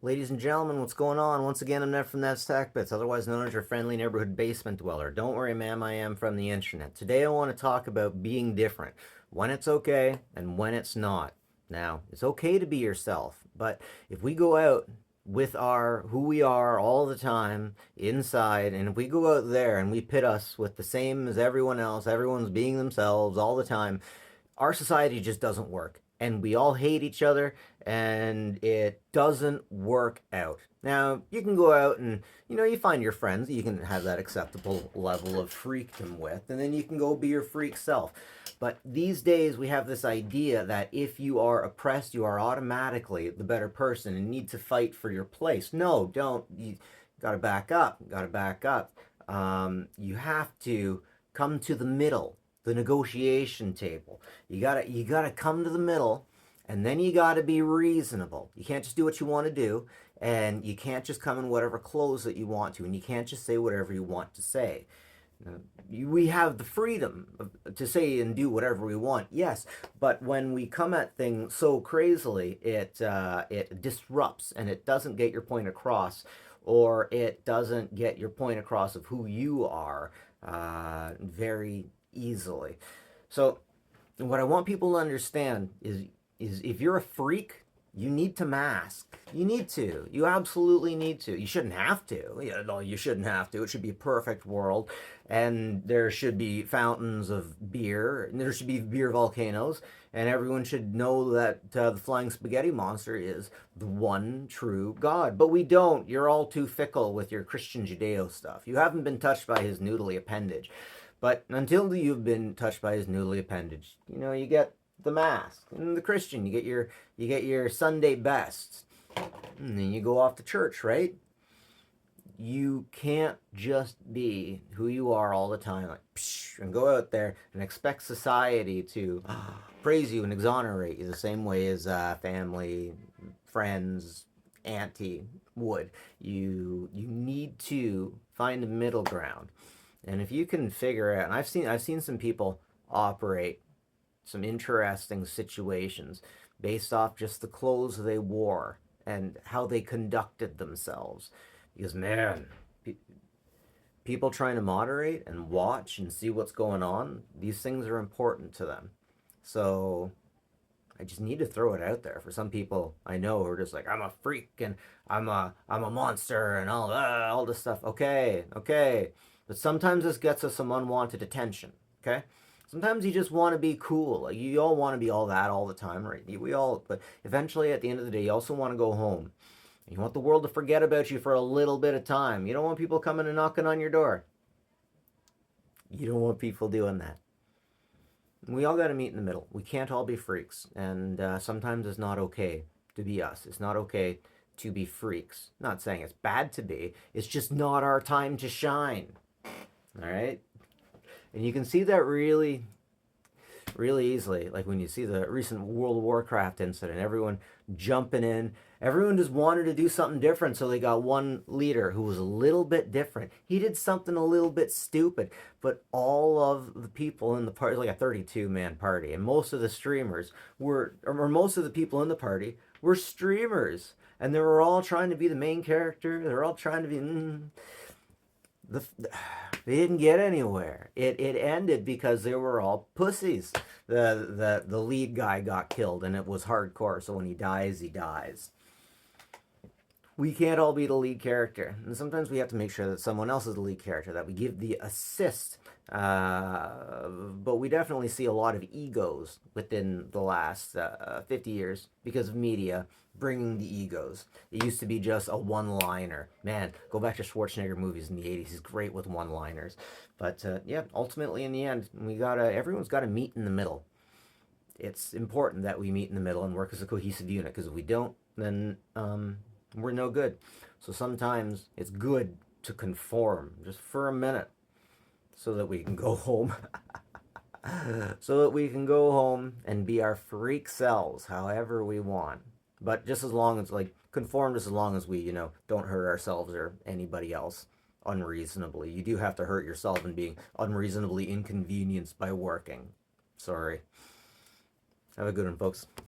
Ladies and gentlemen, what's going on? Once again, I'm Ned from Ned's Tech Bits, otherwise known as your friendly neighborhood basement dweller. Don't worry, ma'am, I am from the internet. Today I want to talk about being different, when it's okay and when it's not. Now, it's okay to be yourself, but if we go out with our who we are all the time inside, and if we go out there and we pit us with the same as everyone else, everyone's being themselves all the time, our society just doesn't work, and we all hate each other, and it doesn't work out. Now, you can go out and, you find your friends that you can have that acceptable level of freakdom with, and then you can go be your freak self. But these days, we have this idea that if you are oppressed, you are automatically the better person and need to fight for your place. No, don't. You gotta back up. Gotta back up. You have to come to the middle, the negotiation table. You gotta come to the middle, and then you gotta be reasonable. You can't just do what you want to do, and you can't just come in whatever clothes that you want to, and you can't just say whatever you want to say. We have the freedom to say and do whatever we want, yes, but when we come at things so crazily, it disrupts and it doesn't get your point across, or it doesn't get your point across of who you are very easily. So, what I want people to understand is if you're a freak, you need to mask. You need to. You absolutely need to. You shouldn't have to. No, you shouldn't have to. It should be a perfect world, and there should be fountains of beer, and there should be beer volcanoes, and everyone should know that the flying spaghetti monster is the one true God. But we don't. You're all too fickle with your Christian Judeo stuff. You haven't been touched by his noodly appendage. But until you've been touched by his noodly appendage, you get the mask. And the Christian, you get your Sunday best. And then you go off to church, right? You can't just be who you are all the time, like, psh, and go out there and expect society to praise you and exonerate you the same way as family, friends, auntie would. You need to find a middle ground. And if you can figure out, and I've seen some people operate some interesting situations based off just the clothes they wore and how they conducted themselves. Because, man, people trying to moderate and watch and see what's going on, these things are important to them. So I just need to throw it out there for some people I know who are just like, I'm a freak and I'm a monster and all this stuff. Okay, okay. But sometimes this gets us some unwanted attention, okay? Sometimes you just want to be cool. Like, you all want to be all that all the time, right? We all, but eventually at the end of the day, you also want to go home. You want the world to forget about you for a little bit of time. You don't want people coming and knocking on your door. You don't want people doing that. We all got to meet in the middle. We can't all be freaks, and sometimes it's not okay to be us. It's not okay to be freaks. Not saying it's bad to be. It's just not our time to shine. All right? And you can see that really, really easily. Like when you see the recent World of Warcraft incident, everyone jumping in. Everyone just wanted to do something different, so they got one leader who was a little bit different. He did something a little bit stupid, but all of the people in the party, like a 32-man party, and most of the streamers or most of the people in the party were streamers, and they were all trying to be the main character. They were all trying to be. They didn't get anywhere. It ended because they were all pussies. The lead guy got killed, and it was hardcore. So when he dies, he dies. We can't all be the lead character, and sometimes we have to make sure that someone else is the lead character, that we give the assist. But we definitely see a lot of egos within the last 50 years because of media bringing the egos. It used to be just a one-liner. Man, go back to Schwarzenegger movies in the 80s. He's great with one-liners. But yeah, ultimately in the end, everyone's got to meet in the middle. It's important that we meet in the middle and work as a cohesive unit, because if we don't, then we're no good. So sometimes it's good to conform just for a minute so that we can go home. So that we can go home and be our freak selves however we want. But just as long as, like, conform just as long as we, don't hurt ourselves or anybody else unreasonably. You do have to hurt yourself in being unreasonably inconvenienced by working. Sorry. Have a good one, folks.